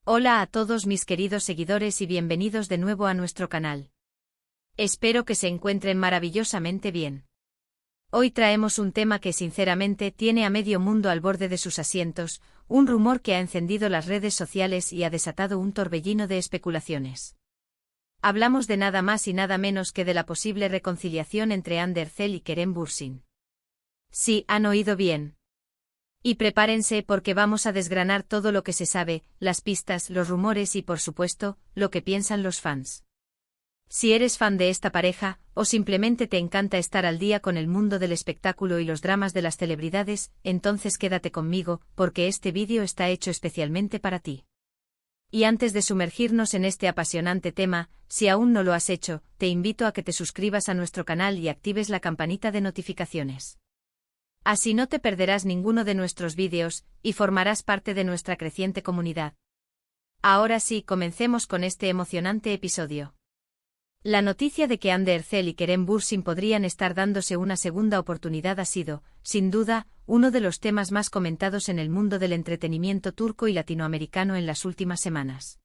Hola a todos mis queridos seguidores y bienvenidos de nuevo a nuestro canal. Espero que se encuentren maravillosamente bien. Hoy traemos un tema que sinceramente tiene a medio mundo al borde de sus asientos, un rumor que ha encendido las redes sociales y ha desatado un torbellino de especulaciones. Hablamos de nada más y nada menos que de la posible reconciliación entre Ander Zel y Kerem Bürsin. Sí, han oído bien. Y prepárense porque vamos a desgranar todo lo que se sabe, las pistas, los rumores y por supuesto, lo que piensan los fans. Si eres fan de esta pareja, o simplemente te encanta estar al día con el mundo del espectáculo y los dramas de las celebridades, entonces quédate conmigo, porque este vídeo está hecho especialmente para ti. Y antes de sumergirnos en este apasionante tema, si aún no lo has hecho, te invito a que te suscribas a nuestro canal y actives la campanita de notificaciones. Así no te perderás ninguno de nuestros vídeos, y formarás parte de nuestra creciente comunidad. Ahora sí, comencemos con este emocionante episodio. La noticia de que Ander Zel y Kerem Bürsin podrían estar dándose una segunda oportunidad ha sido, sin duda, uno de los temas más comentados en el mundo del entretenimiento turco y latinoamericano en las últimas semanas.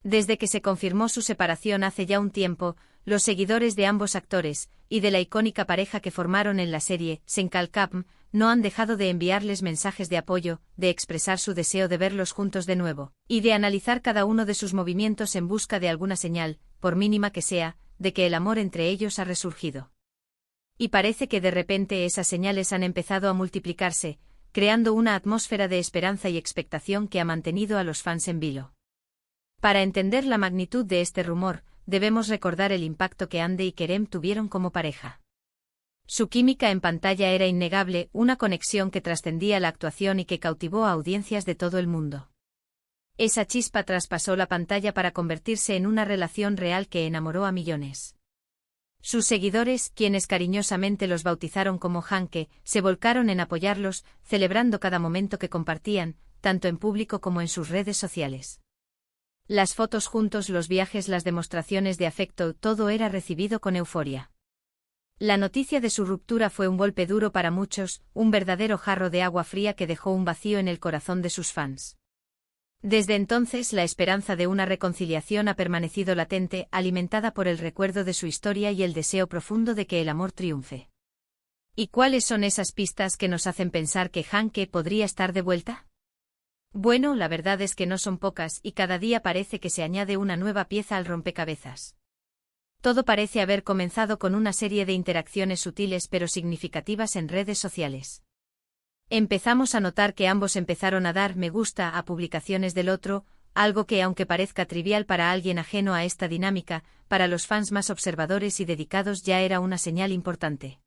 Desde que se confirmó su separación hace ya un tiempo, los seguidores de ambos actores, y de la icónica pareja que formaron en la serie, Senkalkam, no han dejado de enviarles mensajes de apoyo, de expresar su deseo de verlos juntos de nuevo, y de analizar cada uno de sus movimientos en busca de alguna señal, por mínima que sea, de que el amor entre ellos ha resurgido. Y parece que de repente esas señales han empezado a multiplicarse, creando una atmósfera de esperanza y expectación que ha mantenido a los fans en vilo. Para entender la magnitud de este rumor, debemos recordar el impacto que Hande y Kerem tuvieron como pareja. Su química en pantalla era innegable, una conexión que trascendía la actuación y que cautivó a audiencias de todo el mundo. Esa chispa traspasó la pantalla para convertirse en una relación real que enamoró a millones. Sus seguidores, quienes cariñosamente los bautizaron como Hanke, se volcaron en apoyarlos, celebrando cada momento que compartían, tanto en público como en sus redes sociales. Las fotos juntos, los viajes, las demostraciones de afecto, todo era recibido con euforia. La noticia de su ruptura fue un golpe duro para muchos, un verdadero jarro de agua fría que dejó un vacío en el corazón de sus fans. Desde entonces la esperanza de una reconciliación ha permanecido latente, alimentada por el recuerdo de su historia y el deseo profundo de que el amor triunfe. ¿Y cuáles son esas pistas que nos hacen pensar que Hanke podría estar de vuelta? Bueno, la verdad es que no son pocas y cada día parece que se añade una nueva pieza al rompecabezas. Todo parece haber comenzado con una serie de interacciones sutiles pero significativas en redes sociales. Empezamos a notar que ambos empezaron a dar me gusta a publicaciones del otro, algo que aunque parezca trivial para alguien ajeno a esta dinámica, para los fans más observadores y dedicados ya era una señal importante.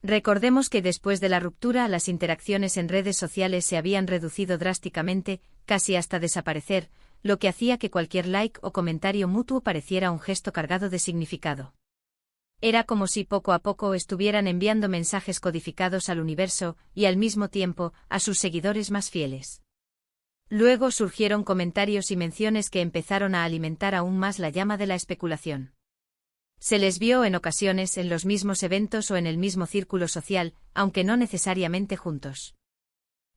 Recordemos que después de la ruptura las interacciones en redes sociales se habían reducido drásticamente, casi hasta desaparecer, lo que hacía que cualquier like o comentario mutuo pareciera un gesto cargado de significado. Era como si poco a poco estuvieran enviando mensajes codificados al universo y al mismo tiempo a sus seguidores más fieles. Luego surgieron comentarios y menciones que empezaron a alimentar aún más la llama de la especulación. Se les vio en ocasiones en los mismos eventos o en el mismo círculo social, aunque no necesariamente juntos.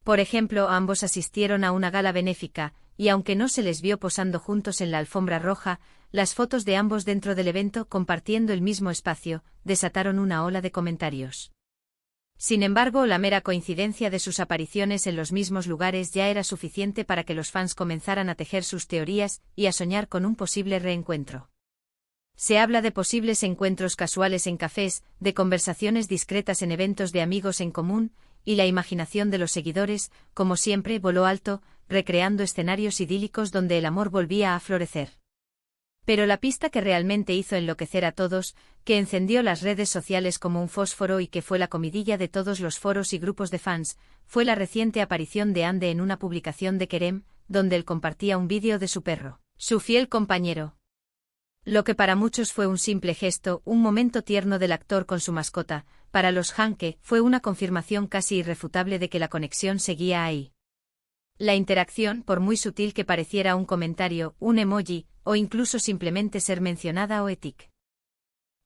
Por ejemplo, ambos asistieron a una gala benéfica, y aunque no se les vio posando juntos en la alfombra roja, las fotos de ambos dentro del evento compartiendo el mismo espacio, desataron una ola de comentarios. Sin embargo, la mera coincidencia de sus apariciones en los mismos lugares ya era suficiente para que los fans comenzaran a tejer sus teorías y a soñar con un posible reencuentro. Se habla de posibles encuentros casuales en cafés, de conversaciones discretas en eventos de amigos en común, y la imaginación de los seguidores, como siempre, voló alto, recreando escenarios idílicos donde el amor volvía a florecer. Pero la pista que realmente hizo enloquecer a todos, que encendió las redes sociales como un fósforo y que fue la comidilla de todos los foros y grupos de fans, fue la reciente aparición de Hande en una publicación de Kerem, donde él compartía un vídeo de su perro, su fiel compañero. Lo que para muchos fue un simple gesto, un momento tierno del actor con su mascota, para los Hanke fue una confirmación casi irrefutable de que la conexión seguía ahí. La interacción, por muy sutil que pareciera un comentario, un emoji, o incluso simplemente ser mencionada o etic.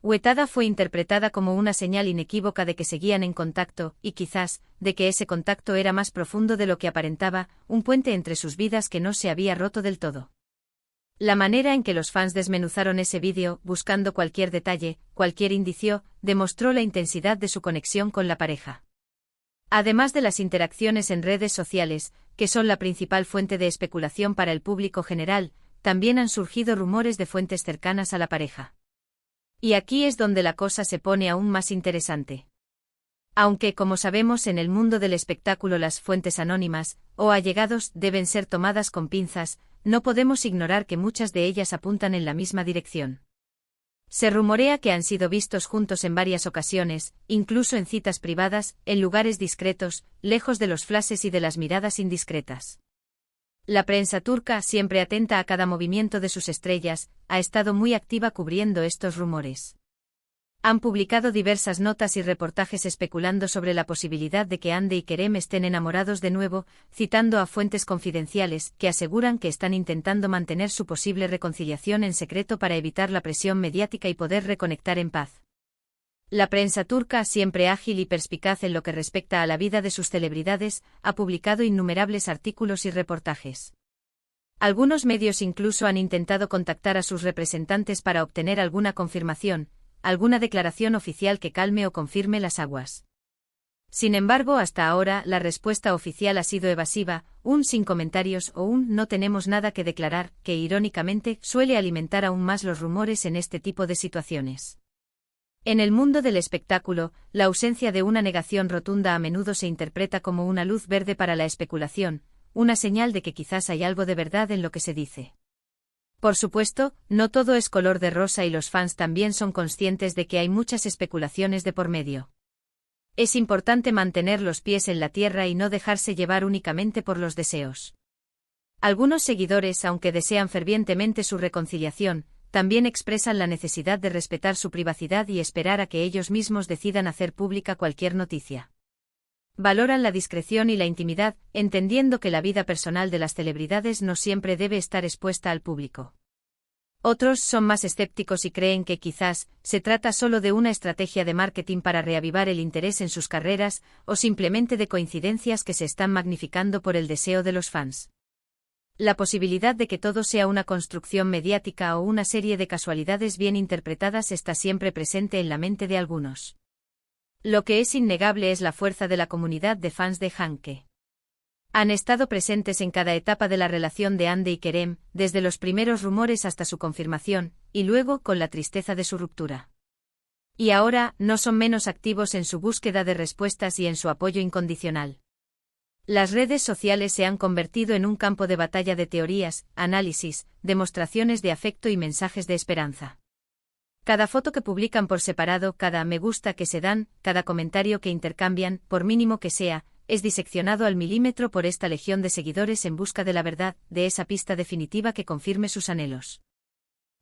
Uetada fue interpretada como una señal inequívoca de que seguían en contacto, y quizás, de que ese contacto era más profundo de lo que aparentaba, un puente entre sus vidas que no se había roto del todo. La manera en que los fans desmenuzaron ese vídeo, buscando cualquier detalle, cualquier indicio, demostró la intensidad de su conexión con la pareja. Además de las interacciones en redes sociales, que son la principal fuente de especulación para el público general, también han surgido rumores de fuentes cercanas a la pareja. Y aquí es donde la cosa se pone aún más interesante. Aunque, como sabemos, en el mundo del espectáculo las fuentes anónimas, o allegados, deben ser tomadas con pinzas, no podemos ignorar que muchas de ellas apuntan en la misma dirección. Se rumorea que han sido vistos juntos en varias ocasiones, incluso en citas privadas, en lugares discretos, lejos de los flashes y de las miradas indiscretas. La prensa turca, siempre atenta a cada movimiento de sus estrellas, ha estado muy activa cubriendo estos rumores. Han publicado diversas notas y reportajes especulando sobre la posibilidad de que Hande y Kerem estén enamorados de nuevo, citando a fuentes confidenciales que aseguran que están intentando mantener su posible reconciliación en secreto para evitar la presión mediática y poder reconectar en paz. La prensa turca, siempre ágil y perspicaz en lo que respecta a la vida de sus celebridades, ha publicado innumerables artículos y reportajes. Algunos medios incluso han intentado contactar a sus representantes para obtener alguna confirmación, alguna declaración oficial que calme o confirme las aguas. Sin embargo, hasta ahora, la respuesta oficial ha sido evasiva, un sin comentarios o un no tenemos nada que declarar, que irónicamente suele alimentar aún más los rumores en este tipo de situaciones. En el mundo del espectáculo, la ausencia de una negación rotunda a menudo se interpreta como una luz verde para la especulación, una señal de que quizás hay algo de verdad en lo que se dice. Por supuesto, no todo es color de rosa y los fans también son conscientes de que hay muchas especulaciones de por medio. Es importante mantener los pies en la tierra y no dejarse llevar únicamente por los deseos. Algunos seguidores, aunque desean fervientemente su reconciliación, también expresan la necesidad de respetar su privacidad y esperar a que ellos mismos decidan hacer pública cualquier noticia. Valoran la discreción y la intimidad, entendiendo que la vida personal de las celebridades no siempre debe estar expuesta al público. Otros son más escépticos y creen que quizás se trata solo de una estrategia de marketing para reavivar el interés en sus carreras, o simplemente de coincidencias que se están magnificando por el deseo de los fans. La posibilidad de que todo sea una construcción mediática o una serie de casualidades bien interpretadas está siempre presente en la mente de algunos. Lo que es innegable es la fuerza de la comunidad de fans de Hanke. Han estado presentes en cada etapa de la relación de Hande y Kerem, desde los primeros rumores hasta su confirmación, y luego con la tristeza de su ruptura. Y ahora, no son menos activos en su búsqueda de respuestas y en su apoyo incondicional. Las redes sociales se han convertido en un campo de batalla de teorías, análisis, demostraciones de afecto y mensajes de esperanza. Cada foto que publican por separado, cada me gusta que se dan, cada comentario que intercambian, por mínimo que sea, es diseccionado al milímetro por esta legión de seguidores en busca de la verdad, de esa pista definitiva que confirme sus anhelos.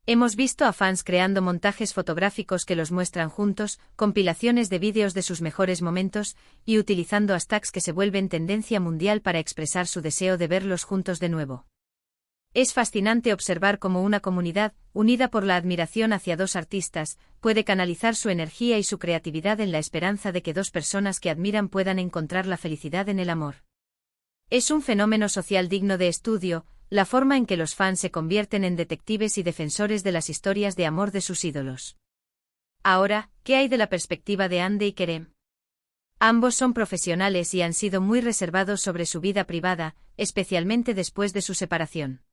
Hemos visto a fans creando montajes fotográficos que los muestran juntos, compilaciones de vídeos de sus mejores momentos, y utilizando hashtags que se vuelven tendencia mundial para expresar su deseo de verlos juntos de nuevo. Es fascinante observar cómo una comunidad, unida por la admiración hacia dos artistas, puede canalizar su energía y su creatividad en la esperanza de que dos personas que admiran puedan encontrar la felicidad en el amor. Es un fenómeno social digno de estudio, la forma en que los fans se convierten en detectives y defensores de las historias de amor de sus ídolos. Ahora, ¿qué hay de la perspectiva de Hande y Kerem? Ambos son profesionales y han sido muy reservados sobre su vida privada, especialmente después de su separación.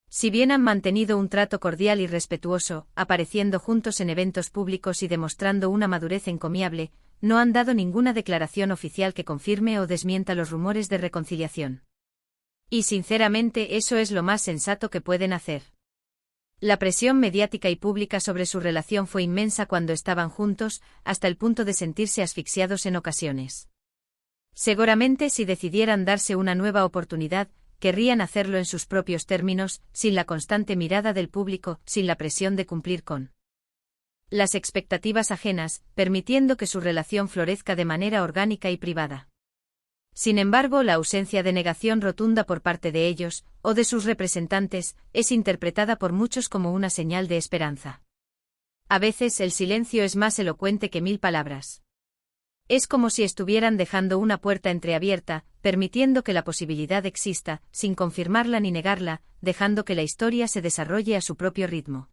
Si bien han mantenido un trato cordial y respetuoso, apareciendo juntos en eventos públicos y demostrando una madurez encomiable, no han dado ninguna declaración oficial que confirme o desmienta los rumores de reconciliación. Y sinceramente eso es lo más sensato que pueden hacer. La presión mediática y pública sobre su relación fue inmensa cuando estaban juntos, hasta el punto de sentirse asfixiados en ocasiones. Seguramente si decidieran darse una nueva oportunidad, querrían hacerlo en sus propios términos, sin la constante mirada del público, sin la presión de cumplir con las expectativas ajenas, permitiendo que su relación florezca de manera orgánica y privada. Sin embargo, la ausencia de negación rotunda por parte de ellos, o de sus representantes, es interpretada por muchos como una señal de esperanza. A veces el silencio es más elocuente que 1000 palabras. Es como si estuvieran dejando una puerta entreabierta, permitiendo que la posibilidad exista, sin confirmarla ni negarla, dejando que la historia se desarrolle a su propio ritmo.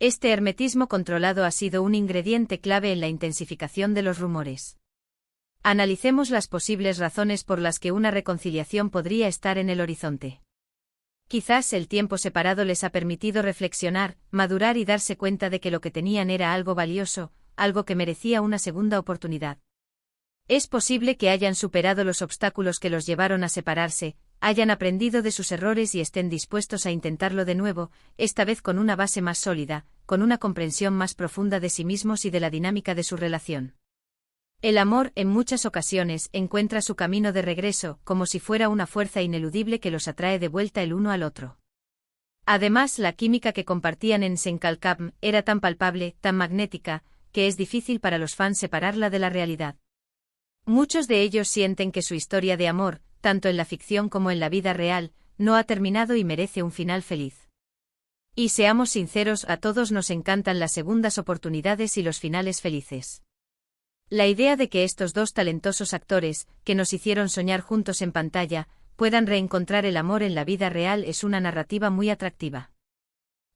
Este hermetismo controlado ha sido un ingrediente clave en la intensificación de los rumores. Analicemos las posibles razones por las que una reconciliación podría estar en el horizonte. Quizás el tiempo separado les ha permitido reflexionar, madurar y darse cuenta de que lo que tenían era algo valioso, algo que merecía una segunda oportunidad. Es posible que hayan superado los obstáculos que los llevaron a separarse, hayan aprendido de sus errores y estén dispuestos a intentarlo de nuevo, esta vez con una base más sólida, con una comprensión más profunda de sí mismos y de la dinámica de su relación. El amor, en muchas ocasiones, encuentra su camino de regreso, como si fuera una fuerza ineludible que los atrae de vuelta el uno al otro. Además, la química que compartían en Senkalkam era tan palpable, tan magnética, que es difícil para los fans separarla de la realidad. Muchos de ellos sienten que su historia de amor, tanto en la ficción como en la vida real, no ha terminado y merece un final feliz. Y seamos sinceros, a todos nos encantan las segundas oportunidades y los finales felices. La idea de que estos dos talentosos actores, que nos hicieron soñar juntos en pantalla, puedan reencontrar el amor en la vida real es una narrativa muy atractiva.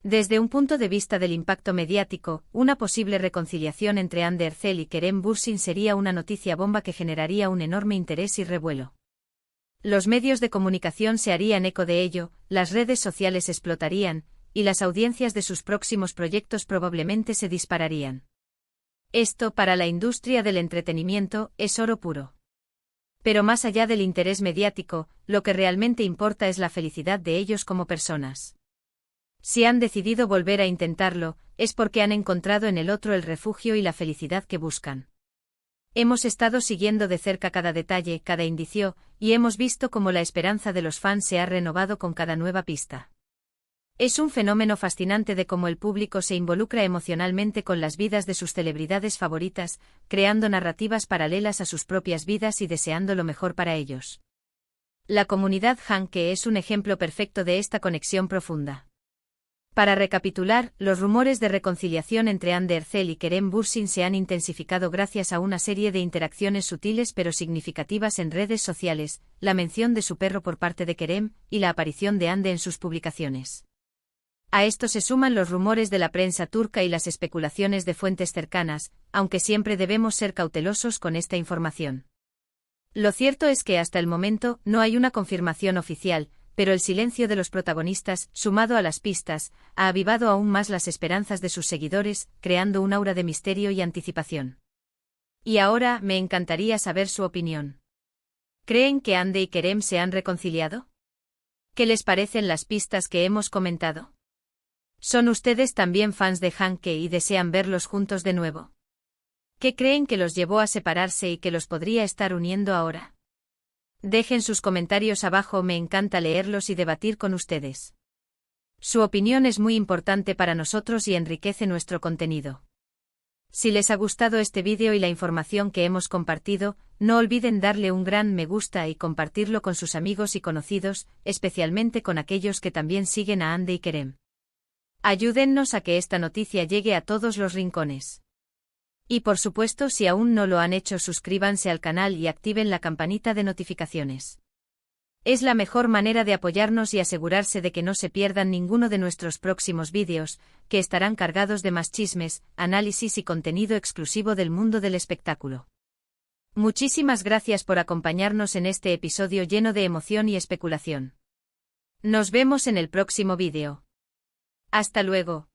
Desde un punto de vista del impacto mediático, una posible reconciliación entre Hande Erçel y Kerem Bürsin sería una noticia bomba que generaría un enorme interés y revuelo. Los medios de comunicación se harían eco de ello, las redes sociales explotarían, y las audiencias de sus próximos proyectos probablemente se dispararían. Esto, para la industria del entretenimiento, es oro puro. Pero más allá del interés mediático, lo que realmente importa es la felicidad de ellos como personas. Si han decidido volver a intentarlo, es porque han encontrado en el otro el refugio y la felicidad que buscan. Hemos estado siguiendo de cerca cada detalle, cada indicio, y hemos visto cómo la esperanza de los fans se ha renovado con cada nueva pista. Es un fenómeno fascinante de cómo el público se involucra emocionalmente con las vidas de sus celebridades favoritas, creando narrativas paralelas a sus propias vidas y deseando lo mejor para ellos. La comunidad Hanke es un ejemplo perfecto de esta conexión profunda. Para recapitular, los rumores de reconciliación entre Hande Erçel y Kerem Bürsin se han intensificado gracias a una serie de interacciones sutiles pero significativas en redes sociales, la mención de su perro por parte de Kerem, y la aparición de Hande en sus publicaciones. A esto se suman los rumores de la prensa turca y las especulaciones de fuentes cercanas, aunque siempre debemos ser cautelosos con esta información. Lo cierto es que hasta el momento no hay una confirmación oficial, pero el silencio de los protagonistas, sumado a las pistas, ha avivado aún más las esperanzas de sus seguidores, creando un aura de misterio y anticipación. Y ahora me encantaría saber su opinión. ¿Creen que Hande y Kerem se han reconciliado? ¿Qué les parecen las pistas que hemos comentado? ¿Son ustedes también fans de Hanke y desean verlos juntos de nuevo? ¿Qué creen que los llevó a separarse y que los podría estar uniendo ahora? Dejen sus comentarios abajo, me encanta leerlos y debatir con ustedes. Su opinión es muy importante para nosotros y enriquece nuestro contenido. Si les ha gustado este vídeo y la información que hemos compartido, no olviden darle un gran me gusta y compartirlo con sus amigos y conocidos, especialmente con aquellos que también siguen a Hande y Kerem. Ayúdennos a que esta noticia llegue a todos los rincones. Y por supuesto, si aún no lo han hecho, suscríbanse al canal y activen la campanita de notificaciones. Es la mejor manera de apoyarnos y asegurarse de que no se pierdan ninguno de nuestros próximos vídeos, que estarán cargados de más chismes, análisis y contenido exclusivo del mundo del espectáculo. Muchísimas gracias por acompañarnos en este episodio lleno de emoción y especulación. Nos vemos en el próximo vídeo. Hasta luego.